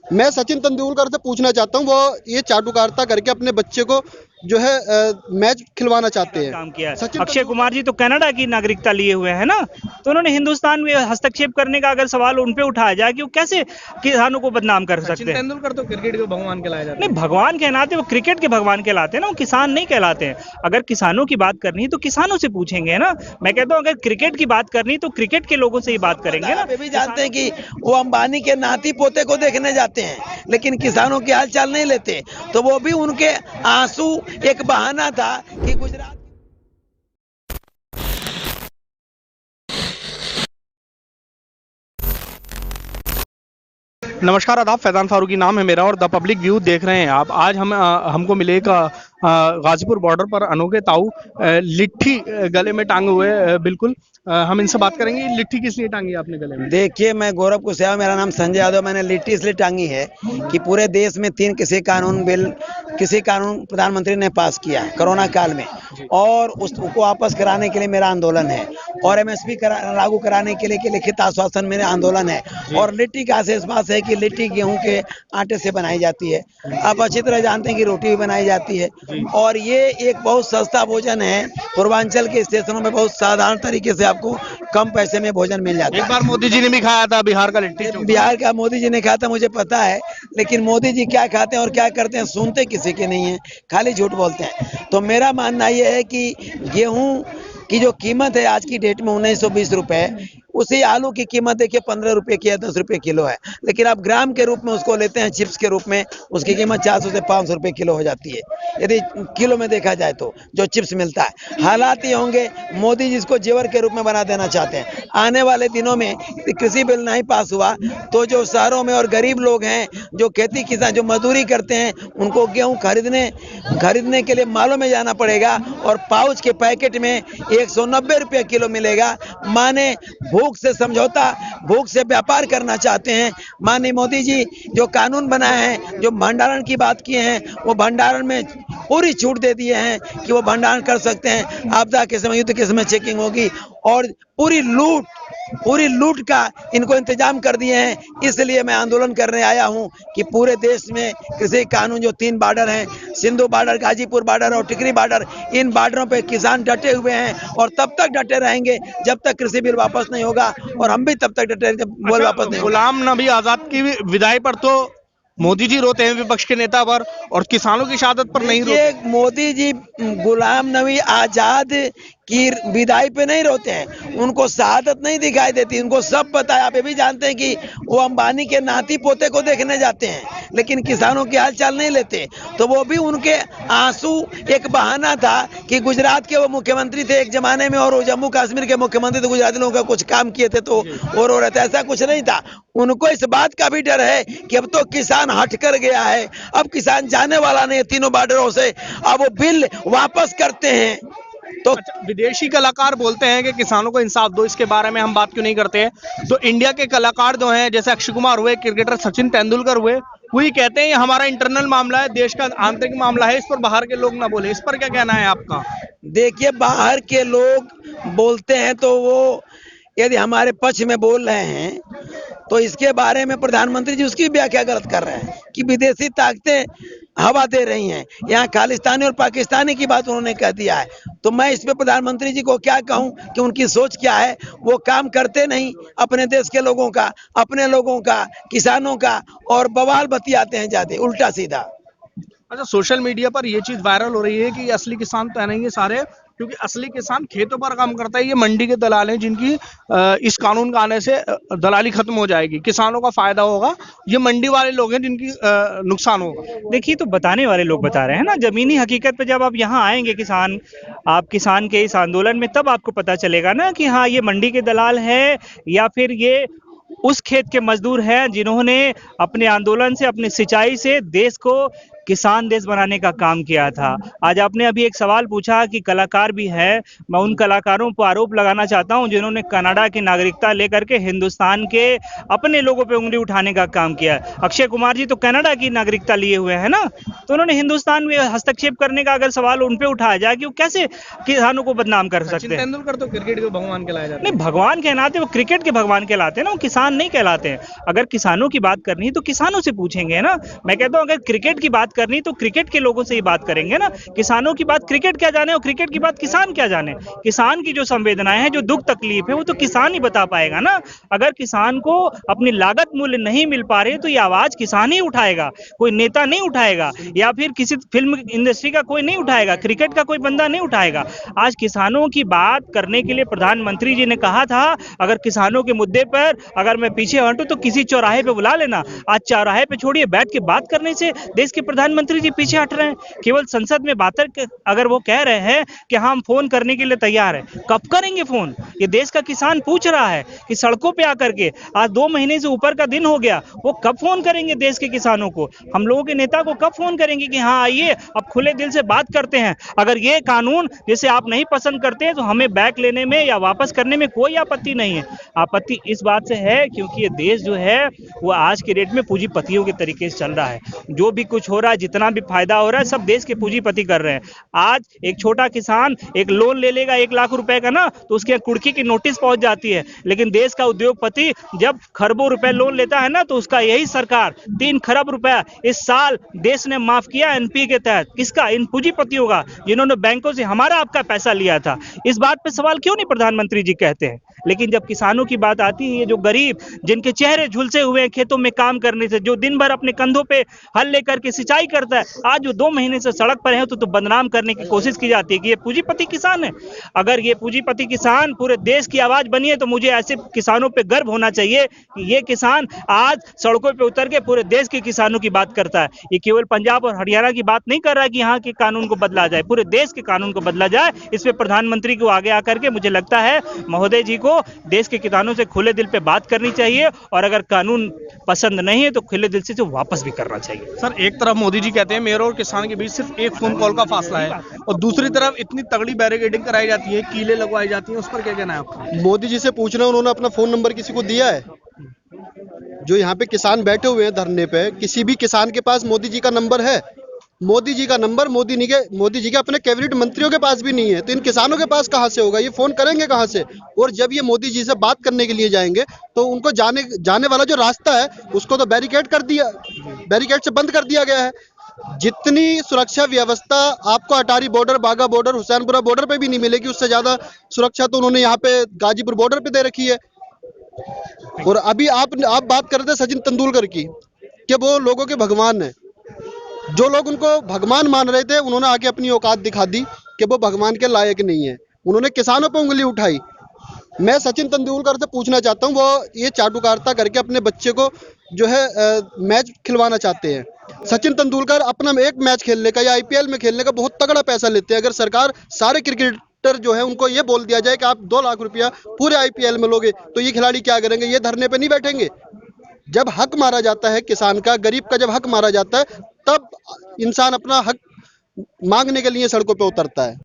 मैं सचिन तेंदुलकर से पूछना चाहता हूँ, वो ये चाटुकारिता करके अपने बच्चे को जो है मैच खिलवाना चाहते हैं। काम किया है। सचिन अक्षय तेंदुलकर कुमार जी तो कनाडा की नागरिकता लिए हुए हैं ना, तो उन्होंने हिंदुस्तान में हस्तक्षेप करने का अगर सवाल उन पे उठाया जाए कि वो कैसे किसानों को बदनाम कर सचिन सकते हैं। तेंदुलकर तो क्रिकेट के भगवान कहलाए जाते नहीं, हैं। भगवान कहलाते, वो क्रिकेट के भगवान कहलाते हैं ना, वो किसान नहीं कहलाते हैं। अगर किसानों की बात करनी है तो किसानों से पूछेंगे ना। मैं कहता हूँ अगर क्रिकेट की बात करनी है तो क्रिकेट के लोगों से ही बात करेंगे ना। आप ये भी जानते हैं कि वो अंबानी के नाती पोते को देखने जाते हैं, लेकिन किसानों की हाल चाल नहीं लेते। तो वो भी उनके आंसू एक बहाना था कि गुजरात नमस्कार, आदाब। फैज़ान फारूकी नाम है मेरा और द पब्लिक व्यू देख रहे हैं आप। आज हमको मिले एक गाजीपुर बॉर्डर पर अनोखे ताऊ लिट्ठी गले में टांगे हुए बिल्कुल। हम इनसे बात करेंगे, लिट्ठी किस लिए टांगी है आपने गले में? देखिए, मैं गौरव कुशवाहा, मेरा नाम संजय यादव। मैंने लिट्टी इसलिए टांगी है कि पूरे देश में 3 कृषि कानून प्रधानमंत्री ने पास किया है कोरोना काल में, और उसको वापस कराने के लिए मेरा आंदोलन है, और एमएसपी लागू कराने के लिए लिखित आश्वासन मेरा आंदोलन है। और लिट्टी का विशेष बात है कि लिट्टी गेहूं के आटे से बनाई जाती है। आप अच्छी तरह जानते हैं कि रोटी भी बनाई जाती है, और ये एक बहुत सस्ता भोजन है। पूर्वांचल के स्टेशनों में बहुत साधारण तरीके से आपको कम पैसे में भोजन मिल जाता एक है। बार मोदी जी ने भी खाया था बिहार का लिट्टी चोखा। बिहार का मोदी जी ने कहा था, मुझे पता है, लेकिन मोदी जी क्या खाते हैं और क्या करते हैं सुनते किसी के नहीं है, खाली झूठ बोलते हैं। तो मेरा मानना यह है कि गेहूं की जो कीमत है आज की डेट में 1920 रुपए, उसी आलू की कीमत देखिए 15 रुपए की या 10 रुपए किलो है। लेकिन आप ग्राम के रूप में उसको लेते हैं, चिप्स के रूप में, उसकी कीमत 400 से 500 रुपए किलो हो जाती है, यदि किलो में देखा जाए तो जो चिप्स मिलता है। हालात ये होंगे, मोदी जी इसको जेवर के रूप में बना देना चाहते हैं। आने वाले दिनों में कृषि बिल नहीं पास हुआ तो जो शहरों में और गरीब लोग हैं, जो खेती किसान जो मजदूरी करते हैं, उनको गेहूं खरीदने के लिए मालों में जाना पड़ेगा, और पाउच के पैकेट में 190 रुपये किलो मिलेगा। माने भूख से समझौता, भूख से व्यापार करना चाहते हैं। माननीय मोदी जी जो कानून बनाए हैं, जो भंडारण की बात किए हैं, वो भंडारण में पूरी छूट दे दिए हैं कि वो भंडारण कर सकते हैं। आपदा के समय, युद्ध के समय चेकिंग होगी, और पूरी लूट का इनको इंतजाम कर दिए हैं। इसलिए मैं आंदोलन करने आया हूं कि पूरे देश में कृषि कानून, जो 3 बॉर्डर हैं, सिंधु बॉर्डर, गाजीपुर बॉर्डर और टिकरी बॉर्डर, इन बॉर्डरों पे किसान डटे हुए हैं, और तब तक डटे रहेंगे जब तक कृषि बिल वापस नहीं होगा, और हम भी तब तक डटे रहेंगे जब बिल वापस नहीं होगा। गुलाम नबी आजाद की विदाई पर तो मोदी जी रोते हैं विपक्ष के नेता पर, और किसानों की शहादत पर नहीं रोते। देखिए, मोदी जी गुलाम नबी आजाद की विदाई पे नहीं रोते हैं, उनको शहादत नहीं दिखाई देती, उनको सब पता है। आप ये भी जानते हैं कि वो अंबानी के नाती पोते को देखने जाते हैं, लेकिन किसानों की हाल चाल नहीं लेते। तो वो भी उनके आंसू एक बहाना था कि गुजरात के वो मुख्यमंत्री थे एक जमाने में, और वो जम्मू कश्मीर के मुख्यमंत्री थे, गुजराती लोगों का कुछ काम किए थे तो और हो रहे थे, ऐसा कुछ नहीं था। उनको इस बात का भी डर है कि अब तो किसान हट कर गया है, अब किसान जाने वाला नहीं है तीनों बॉर्डरों से, अब वो बिल वापस करते हैं तो। अच्छा, विदेशी कलाकार बोलते हैं कि किसानों को इंसाफ दो, इसके बारे में हम बात क्यों नहीं करते हैं? तो इंडिया के कलाकार जो हैं, जैसे अक्षय कुमार हुए, क्रिकेटर सचिन तेंदुलकर हुए, वही कहते हैं ये हमारा इंटरनल मामला है, देश का आंतरिक मामला है, इस पर बाहर के लोग ना बोले। इस पर क्या कहना है आपका? देखिए, बाहर के लोग बोलते हैं तो वो यदि हमारे पक्ष में बोल रहे हैं, तो इसके बारे में प्रधानमंत्री जी उसकी व्याख्या गलत कर रहे हैं कि विदेशी ताकतें हवा दे रही हैं। यहाँ खालिस्तानी और पाकिस्तानी की बात उन्होंने कह दिया है। तो मैं इस पे प्रधानमंत्री जी को क्या कहूँ कि उनकी सोच क्या है। वो काम करते नहीं अपने देश के लोगों का, अपने लोगों का, किसानों का, और बवाल बतियाते हैं ज्यादा उल्टा सीधा। अच्छा, सोशल मीडिया पर ये चीज वायरल हो रही है कि असली किसान तो है नहीं ये सारे, क्योंकि असली किसान खेतों पर काम करता है, ये मंडी के दलाल हैं जिनकी इस कानून का आने से दलाली खत्म हो जाएगी, किसानों का फायदा होगा। ये मंडी वाले लोग हैं जिनकी नुकसान होगा। देखिए, तो बताने वाले लोग बता रहे हैं ना, जमीनी हकीकत पे जब आप यहाँ आएंगे किसान, आप किसान के इस आंदोलन में, तब आपको पता चलेगा ना कि हाँ ये मंडी के दलाल है या फिर ये उस खेत के मजदूर हैं जिन्होंने अपने आंदोलन से, अपनी सिंचाई से देश को किसान देश बनाने का काम किया था। आज आपने अभी एक सवाल पूछा कि कलाकार भी है, मैं उन कलाकारों पर आरोप लगाना चाहता हूं जिन्होंने कनाडा की नागरिकता लेकर के हिंदुस्तान के अपने लोगों पे उंगली उठाने का काम किया है। अक्षय कुमार जी तो कनाडा की नागरिकता लिए हुए हैं ना, तो उन्होंने हिंदुस्तान में हस्तक्षेप करने का अगर सवाल उन पे उठाया जाए कि वो कैसे किसानों को बदनाम कर सकते सचिन हैं। तेंदुलकर तो क्रिकेट के भगवान कहलाए जाते नहीं, हैं। भगवान कहलाते, वो क्रिकेट के भगवान कहलाते हैं ना, वो किसान नहीं कहलाते हैं। अगर किसानों की बात करनी है तो किसानों से पूछेंगे ना। मैं कहता हूं अगर क्रिकेट की बात करनी तो क्रिकेट के लोगों से ही बात करेंगे ना। किसानों की बात क्रिकेट क्या जाने और क्रिकेट की बात किसान क्या जाने। किसान की जो संवेदनाएं हैं, जो दुख तकलीफ है, वो तो किसान ही बता पाएगा ना। अगर किसान को अपनी लागत मूल्य नहीं मिल पा रहे तो ये आवाज किसान ही उठाएगा, कोई नेता नहीं उठाएगा, या फिर किसी फिल्म इंडस्ट्री का कोई नहीं उठाएगा, क्रिकेट का कोई बंदा नहीं उठाएगा। आज किसानों की बात करने के लिए प्रधानमंत्री जी ने कहा था अगर किसानों के मुद्दे पर अगर मैं पीछे हटूं तो किसी चौराहे पे बुला लेना। आज चौराहे पे छोड़िए, बैठ के बात करने से देश के प्रधानमंत्री जी पीछे हट रहे हैं। केवल संसद में बात अगर वो कह रहे हैं कि हम फोन करने के लिए तैयार हैं, कब करेंगे फोन? ये देश का किसान पूछ रहा है कि सड़कों पे आकर के आज 2 महीने से ऊपर का दिन हो गया, वो कब फोन करेंगे देश के किसानों को? हम लोगों के नेता को कब फोन करेंगे कि हाँ आइए अब खुले दिल से बात करते हैं। अगर ये कानून जैसे आप नहीं पसंद करते हैं तो हमें बैक लेने में या वापस करने में कोई आपत्ति नहीं है। आपत्ति इस बात से है क्योंकि ये देश जो है वो आज के डेट में पूंजीपतियों के तरीके से चल रहा है। जो भी कुछ हो रहा है, जितना भी फायदा हो रहा है, सब देश के पूंजीपति कर रहे हैं। आज एक छोटा किसान एक लोन ले लेगा 1 लाख रुपए का ना, तो उसके कुर्की की नोटिस पहुंच जाती है। लेकिन देश का उद्योगपति जब खरबों रुपए लोन लेता है ना, तो उसका यही सरकार 3 खरब रुपया इस साल देश ने माफ किया एनपीए के तहत। किसका? इन पूंजीपतियों का, जिन्होंने बैंकों से हमारा आपका पैसा लिया था। इस बात पे सवाल क्यों नहीं प्रधानमंत्री जी कहते हैं? लेकिन जब किसानों की बात आती है, ये जो गरीब जिनके चेहरे झुलसे हुए हैं खेतों में काम करने से, जो दिन भर अपने कंधों पे हल लेकर के सिंचाई करता है, आज जो 2 महीने से सड़क पर है तो बदनाम करने की कोशिश की जाती है कि ये पूंजीपति किसान है। अगर ये पूंजीपति किसान पूरे देश की आवाज बनी है तो मुझे ऐसे किसानों पे गर्व होना चाहिए कि ये किसान आज सड़कों पे उतर के पूरे देश के किसानों की बात करता है। ये केवल पंजाब और हरियाणा की बात नहीं कर रहा है कि यहाँ के कानून को बदला जाए, पूरे देश के कानून को बदला जाए। इस पे प्रधानमंत्री को आगे आकर के मुझे लगता है महोदय जी को देश के किसानों से खुले दिल पे बात करनी चाहिए, और अगर कानून पसंद नहीं है तो खुले दिल से वापस भी करना चाहिए। सर, एक तरफ मोदी जी कहते हैं मेयर और किसान के बीच सिर्फ एक फोन कॉल का फासला है, और दूसरी तरफ इतनी तगड़ी बैरिकेडिंग कराई जाती है, कीलें लगवाई जाती हैं, उस पर क्या कहना है आपका? मोदी जी से पूछना, उन्होंने अपना फोन नंबर किसी को दिया है? जो यहाँ पे किसान बैठे हुए हैं धरने पे, किसी भी किसान के पास मोदी जी का नंबर है? मोदी जी का नंबर मोदी जी के अपने कैबिनेट मंत्रियों के पास भी नहीं है, तो इन किसानों के पास कहाँ से होगा? ये फोन करेंगे कहाँ से? और जब ये मोदी जी से बात करने के लिए जाएंगे तो उनको जाने वाला जो रास्ता है उसको तो बैरिकेड से बंद कर दिया गया है। जितनी सुरक्षा व्यवस्था आपको अटारी बॉर्डर, बाघा बॉर्डर, हुसैनपुरा बॉर्डर पे भी नहीं मिलेगी, उससे ज्यादा सुरक्षा तो उन्होंने यहाँ पे गाजीपुर बॉर्डर पे दे रखी है। और अभी आप बात कर रहे थे सचिन तेंदुलकर की कि वो लोगों के भगवान है। जो लोग उनको भगवान मान रहे थे उन्होंने आके अपनी औकात दिखा दी कि वो भगवान के लायक नहीं है। उन्होंने किसानों पर उंगली उठाई। मैं सचिन तेंदुलकर से पूछना चाहता हूँ, वो ये चाटुकारिता करके अपने बच्चे को जो है मैच खिलवाना चाहते हैं। सचिन तेंदुलकर अपना एक मैच खेलने का या आईपीएल में खेलने का बहुत तगड़ा पैसा लेते हैं। अगर सरकार सारे क्रिकेटर जो है उनको ये बोल दिया जाए कि आप 2 लाख रुपया पूरे आईपीएल में लोगे, तो ये खिलाड़ी क्या करेंगे? ये धरने पे नहीं बैठेंगे। जब हक मारा जाता है किसान का, गरीब का जब हक मारा जाता है, तब इंसान अपना हक मांगने के लिए सड़कों पे उतरता है।